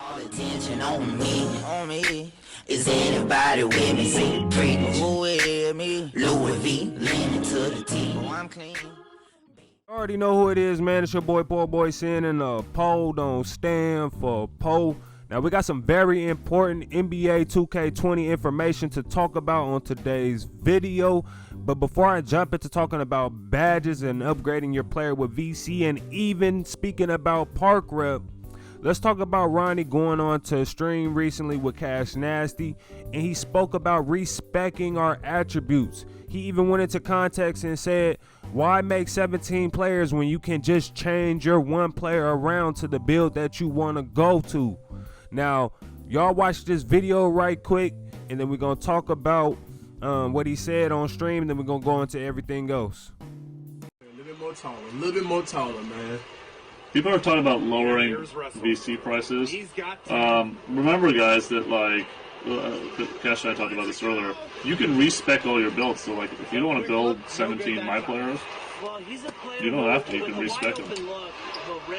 All attention on me. Is anybody with me? Say the pretty who with me? Louis V, leaning to the T. Oh, I'm clean. Already know who it is, man. It's your boy, Poor Boy, sending a poll. Don't stand for poll. Now, we got some very important NBA 2K20 information to talk about on today's video. But before I jump into talking about badges and upgrading your player with VC and even speaking about park rep, let's talk about Ronnie going on to stream recently with Cash Nasty, and he spoke about respecting our attributes. He even went into context and said, why make 17 players when you can just change your one player around to the build that you want to go to? Now, y'all watch this video right quick, and then we're going to talk about what he said on stream, and then we're going to go into everything else. A little bit more taller, man. People are talking about lowering VC prices. Remember, guys, that like Cash and I talked about this earlier. You can respec all your builds. So, like, if you don't want to build 17 my players, you don't have to. You can respec them.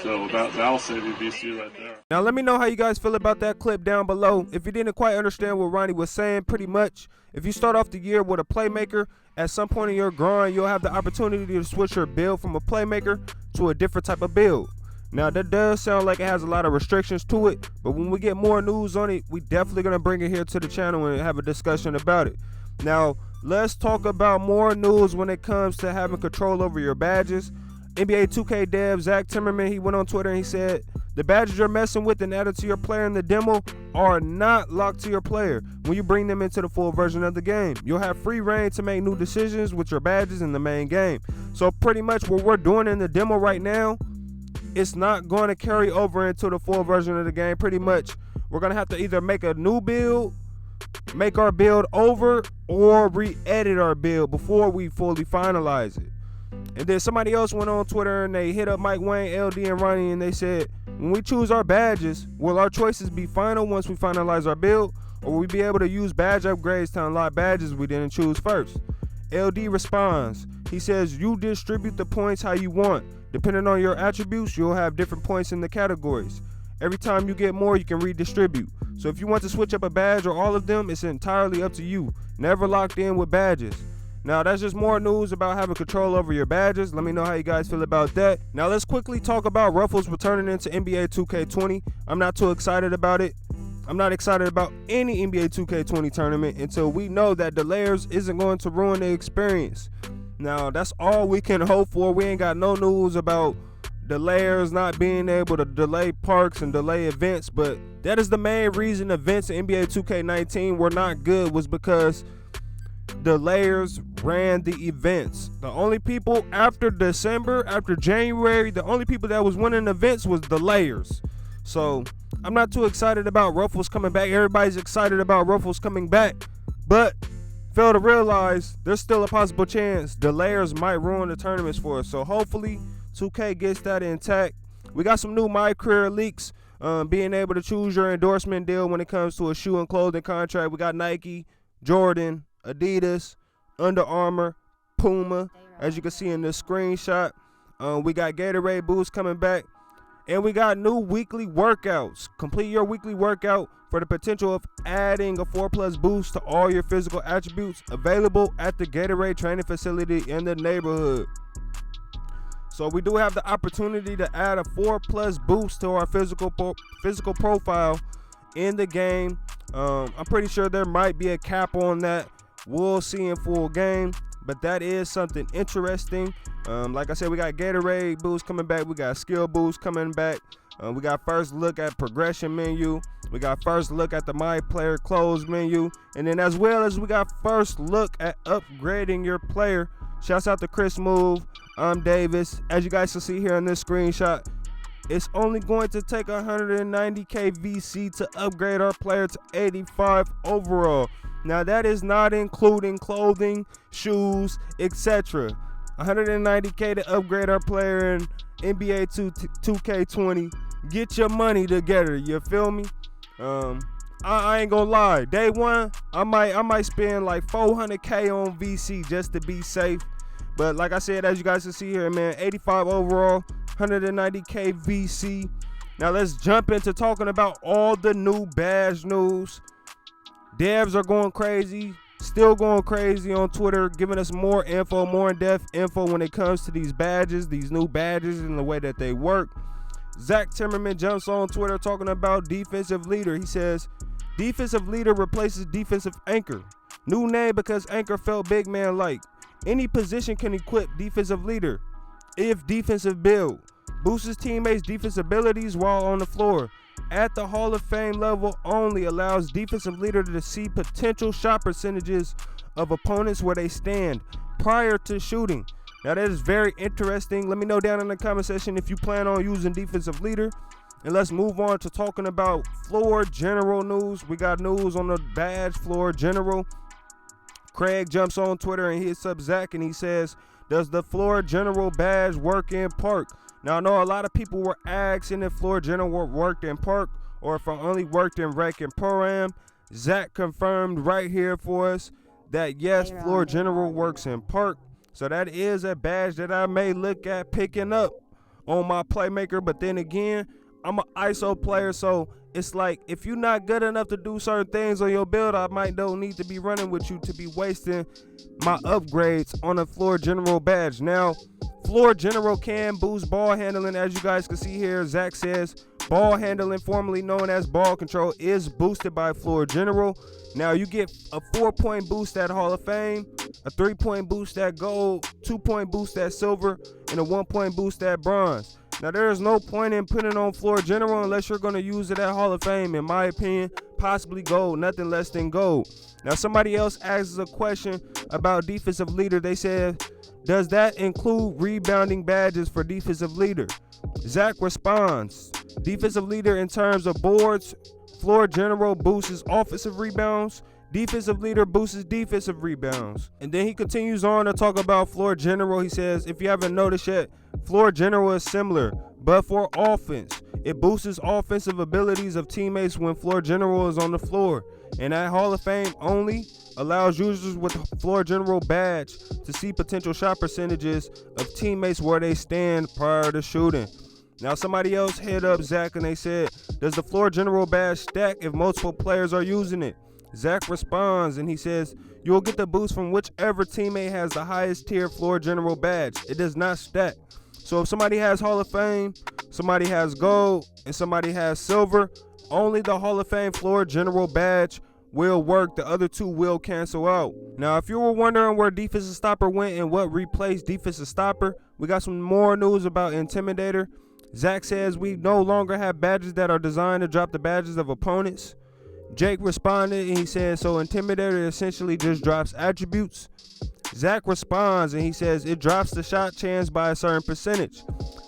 So that'll save you VC right there. Now, let me know how you guys feel about that clip down below. If you didn't quite understand what Ronnie was saying, pretty much, if you start off the year with a playmaker, at some point in your grind, you'll have the opportunity to switch your build from a playmaker to a different type of build. Now, that does sound like it has a lot of restrictions to it, but when we get more news on it, we definitely going to bring it here to the channel and have a discussion about it. Now, let's talk about more news when it comes to having control over your badges. NBA 2K dev Zach Timmerman, he went on Twitter and he said, the badges you're messing with and added to your player in the demo are not locked to your player when you bring them into the full version of the game. You'll have free reign to make new decisions with your badges in the main game. So pretty much what we're doing in the demo right now, it's not going to carry over into the full version of the game. Pretty much we're going to have to either make a new build, make our build over, or re-edit our build before we fully finalize it. And then somebody else went on Twitter and they hit up Mike Wayne, LD, and Ronnie, and they said, when we choose our badges, will our choices be final once we finalize our build, or will we be able to use badge upgrades to unlock badges we didn't choose first? LD responds, he says, you distribute the points how you want. Depending on your attributes, you'll have different points in the categories. Every time you get more, you can redistribute. So if you want to switch up a badge or all of them, it's entirely up to you. Never locked in with badges. Now, that's just more news about having control over your badges. Let me know how you guys feel about that. Now, let's quickly talk about Ruffles returning into NBA 2K20. I'm not too excited about it. I'm not excited about any NBA 2K20 tournament until we know that the layers isn't going to ruin the experience. Now, that's all we can hope for. We ain't got no news about the layers not being able to delay parks and delay events, but that is the main reason events in NBA 2K19 were not good, was because the layers ran the events. The only people after December, after January, the only people that was winning events was the layers. So I'm not too excited about Ruffles coming back. Everybody's excited about Ruffles coming back, but fail to realize there's still a possible chance the layers might ruin the tournaments for us. So hopefully 2K gets that intact. We got some new MyCareer leaks, being able to choose your endorsement deal when it comes to a shoe and clothing contract. We got Nike, Jordan, Adidas, Under Armour, Puma, as you can see in this screenshot. We got Gatorade boosts coming back, and we got new weekly workouts. Complete your weekly workout for the potential of adding a 4+ boost to all your physical attributes, available at the Gatorade training facility in the neighborhood. So we do have the opportunity to add a 4+ boost to our physical profile in the game. I'm pretty sure there might be a cap on that. We'll see in full game, but that is something interesting. Like I said, we got Gatorade boost coming back. We got skill boost coming back. We got first look at progression menu. We got first look at the My Player Clothes menu. And then as well as we got first look at upgrading your player. Shouts out to Chris Move. I'm Davis. As you guys can see here in this screenshot, it's only going to take 190k VC to upgrade our player to 85 overall. Now, that is not including clothing, shoes, etc. 190k to upgrade our player in NBA 2K20. Get your money together, you feel me? I ain't gonna lie. Day one, I might spend like 400k on VC just to be safe. But like I said, as you guys can see here, man, 85 overall, 190k VC. Now let's jump into talking about all the new badge news. Devs are going crazy, still going crazy on Twitter, giving us more info, more in-depth info when it comes to these badges, these new badges and the way that they work. Zach Timmerman jumps on Twitter talking about defensive leader. He says, defensive leader replaces defensive anchor. New name because anchor felt big man-like. Any position can equip defensive leader. If defensive build. Boosts his teammates' defensive abilities while on the floor. At the Hall of Fame level only allows defensive leader to see potential shot percentages of opponents where they stand prior to shooting. Now that is very interesting. Let me know down in the comment section if you plan on using defensive leader. And let's move on to talking about floor general news. We got news on the badge floor general. Craig jumps on Twitter and hits up Zach and he says, does the floor general badge work in park? Now I know a lot of people were asking if floor general worked in park or if I only worked in rec and pro-am. Zach confirmed right here for us that yes, floor general works in park. So that is a badge that I may look at picking up on my playmaker. But then again, I'm an ISO player, so it's like if you're not good enough to do certain things on your build, I might don't need to be running with you to be wasting my upgrades on a floor general badge. Now, floor general can boost ball handling, as you guys can see here. Zach says ball handling, formerly known as ball control, is boosted by floor general. Now you get a 4-point boost at Hall of Fame, a 3-point boost at gold, 2-point boost at silver, and a 1-point boost at bronze. Now there is no point in putting on floor general unless you're going to use it at Hall of Fame, in my opinion. Possibly gold, nothing less than gold. Now somebody else asks a question about defensive leader. They said, does that include rebounding badges for defensive leader? Zach responds, defensive leader in terms of boards, floor general boosts offensive rebounds, defensive leader boosts defensive rebounds. And then he continues on to talk about floor general. He says, if you haven't noticed yet, floor general is similar, but for offense. It boosts offensive abilities of teammates when floor general is on the floor. And at Hall of Fame only allows users with a floor general badge to see potential shot percentages of teammates where they stand prior to shooting. Now somebody else hit up Zach and they said, does the floor general badge stack if multiple players are using it? Zach responds and he says, you'll get the boost from whichever teammate has the highest tier floor general badge. It does not stack. So if somebody has Hall of Fame, somebody has gold, and somebody has silver, only the Hall of Fame floor general badge will work. The other two will cancel out. Now, if you were wondering where defensive stopper went and what replaced defensive stopper, we got some more news about Intimidator. Zach says we no longer have badges that are designed to drop the badges of opponents. Jake responded and he said, so Intimidator essentially just drops attributes. Zach responds and he says it drops the shot chance by a certain percentage.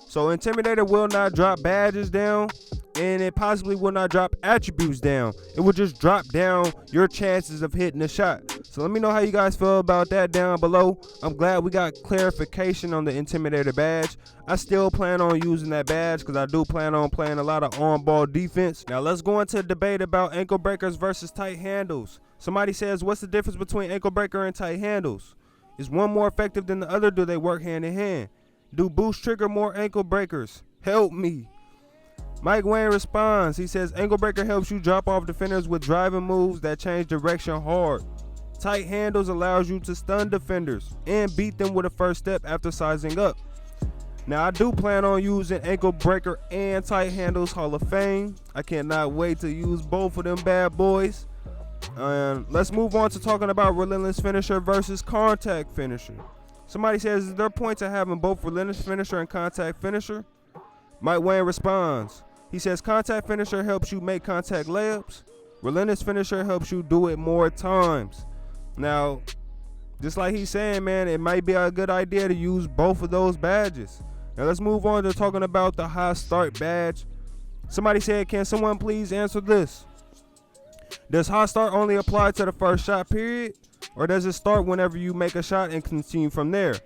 So Intimidator will not drop badges down, and it possibly will not drop attributes down. It will just drop down your chances of hitting the shot. So let me know how you guys feel about that down below. I'm glad we got clarification on the Intimidator badge. I still plan on using that badge because I do plan on playing a lot of on-ball defense. Now let's go into a debate about ankle breakers versus tight handles. Somebody says, what's the difference between ankle breaker and tight handles? Is one more effective than the other? Do they work hand in hand? Do boosts trigger more ankle breakers? Help me. Mike Wayne responds. He says ankle breaker helps you drop off defenders with driving moves that change direction hard. Tight handles allows you to stun defenders and beat them with a first step after sizing up. Now I do plan on using ankle breaker and tight handles Hall of Fame. I cannot wait to use both of them bad boys. Let's move on to talking about relentless finisher versus contact finisher. Somebody says, is there a point to having both relentless finisher and contact finisher? Mike Wayne responds. He says contact finisher helps you make contact layups. Relentless finisher helps you do it more times. Now, just like he's saying, man, it might be a good idea to use both of those badges. Now let's move on to talking about the high start badge. Somebody said, can someone please answer this? Does hot start only apply to the first shot period, or does it start whenever you make a shot and continue from there?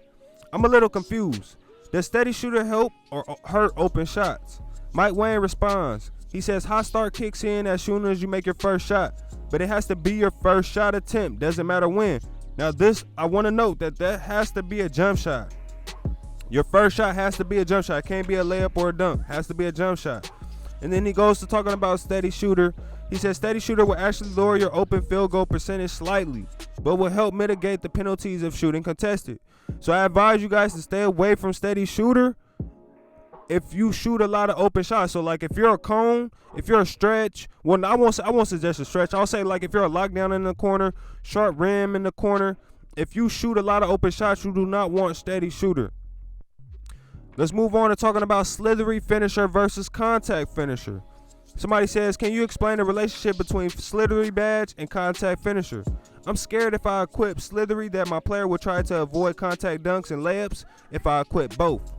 I'm a little confused. Does steady shooter help or hurt open shots? Mike Wayne responds. He says hot start kicks in as soon as you make your first shot, but it has to be your first shot attempt. Doesn't matter when. Now this, I want to note that has to be a jump shot. Your first shot has to be a jump shot. It can't be a layup or a dunk. It has to be a jump shot. And then he goes to talking about steady shooter. He says steady shooter will actually lower your open field goal percentage slightly, but will help mitigate the penalties of shooting contested. So I advise you guys to stay away from steady shooter if you shoot a lot of open shots. So like if you're a cone, if you're a stretch, well, I won't suggest a stretch. I'll say like if you're a lockdown in the corner, short rim in the corner, if you shoot a lot of open shots, you do not want steady shooter. Let's move on to talking about slithery finisher versus contact finisher. Somebody says, can you explain the relationship between slithery badge and contact finisher? I'm scared if I equip slithery that my player will try to avoid contact dunks and layups if I equip both.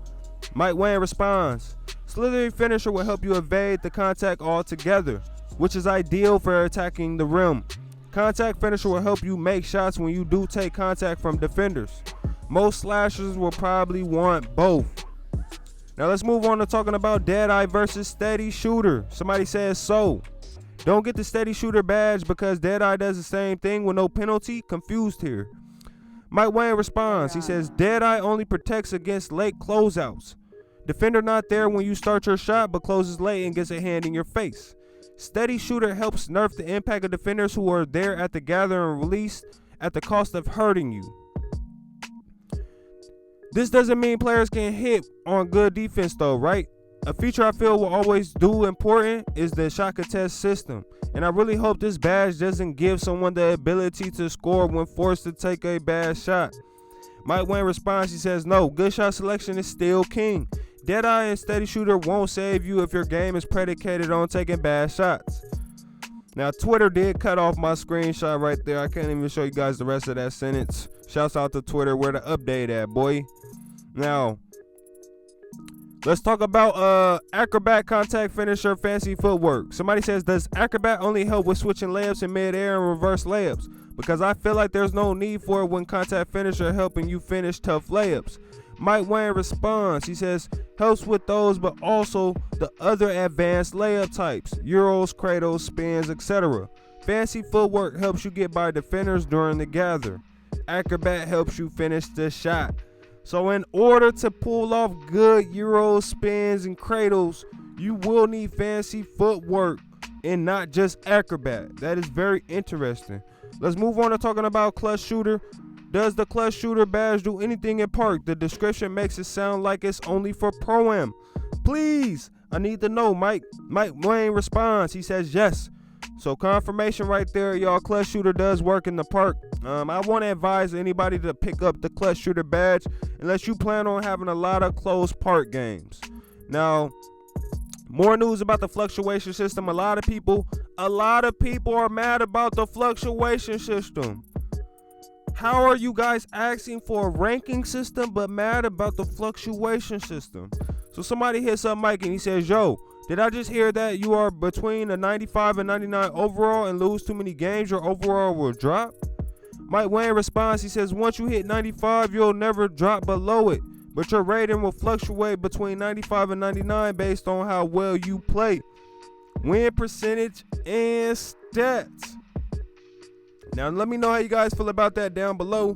Mike Wayne responds, slithery finisher will help you evade the contact altogether, which is ideal for attacking the rim. Contact finisher will help you make shots when you do take contact from defenders. Most slashers will probably want both. Now let's move on to talking about Deadeye versus steady shooter. Somebody says so. Don't get the steady shooter badge because Deadeye does the same thing with no penalty. Confused here. Mike Wayne responds. He says Deadeye only protects against late closeouts. Defender not there when you start your shot but closes late and gets a hand in your face. Steady shooter helps nerf the impact of defenders who are there at the gather and release at the cost of hurting you. This doesn't mean players can hit on good defense though, right? A feature I feel will always do important is the shot contest system. And I really hope this badge doesn't give someone the ability to score when forced to take a bad shot. Mike Wayne responds, he says, no, good shot selection is still king. Deadeye and steady shooter won't save you if your game is predicated on taking bad shots. Now, Twitter did cut off my screenshot right there. I can't even show you guys the rest of that sentence. Shouts out to Twitter, where the update at, boy. Now, let's talk about Acrobat contact finisher fancy footwork. Somebody says, does Acrobat only help with switching layups in midair and reverse layups? Because I feel like there's no need for it when contact finisher helping you finish tough layups. Mike Wayne responds. He says, helps with those, but also the other advanced layup types, Euros, cradles, spins, etc. Fancy footwork helps you get by defenders during the gather. Acrobat helps you finish the shot. So in order to pull off good Euros, spins, and cradles, you will need fancy footwork and not just Acrobat. That is very interesting. Let's move on to talking about clutch shooter. Does the clutch shooter badge do anything in park? The description makes it sound like it's only for Pro-Am. Please, I need to know. Mike Wayne responds. He says yes. So confirmation right there, y'all. Clutch shooter does work in the park. I want to advise anybody to pick up the clutch shooter badge unless you plan on having a lot of close park games. Now, more news about the fluctuation system. A lot of people are mad about the fluctuation system. How are you guys asking for a ranking system but mad about the fluctuation system? So somebody hits up Mike and he says, yo, did I just hear that you are between a 95 and 99 overall and lose too many games, your overall will drop? Mike Wayne responds, he says, once you hit 95, you'll never drop below it, but your rating will fluctuate between 95 and 99 based on how well you play. Win percentage and stats. Now, let me know how you guys feel about that down below.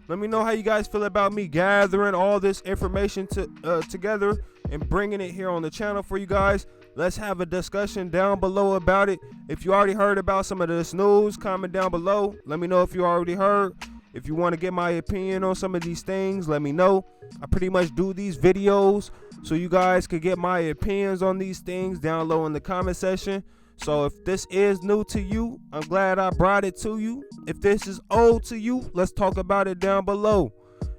Let me know how you guys feel about me gathering all this information together and bringing it here on the channel for you guys. Let's have a discussion down below about it. If you already heard about some of this news, comment down below. Let me know if you already heard. If you want to get my opinion on some of these things, let me know. I pretty much do these videos so you guys can get my opinions on these things down low in the comment section. So if this is new to you, I'm glad I brought it to you. If this is old to you, let's talk about it down below.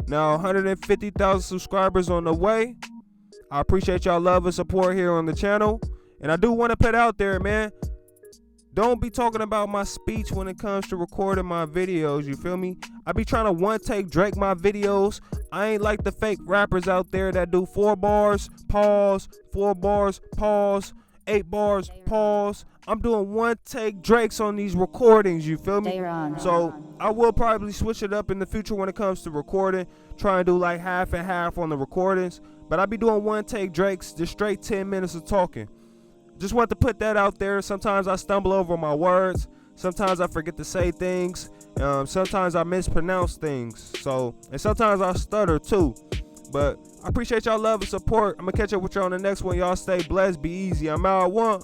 Now, 150,000 subscribers on the way. I appreciate y'all love and support here on the channel. And I do want to put out there, man, don't be talking about my speech when it comes to recording my videos, you feel me? I be trying to one-take Drake my videos. I ain't like the fake rappers out there that do 4 bars, pause, 4 bars, pause, 8 bars, pause. I'm doing one-take Drakes on these recordings, you feel me? So I will probably switch it up in the future when it comes to recording, try and do like half and half on the recordings. But I be doing one-take Drakes, just straight 10 minutes of talking. Just want to put that out there. Sometimes I stumble over my words. Sometimes I forget to say things. Sometimes I mispronounce things. And sometimes I stutter too. But I appreciate y'all love and support. I'm gonna catch up with y'all on the next one. Y'all stay blessed, be easy. I'm out. One.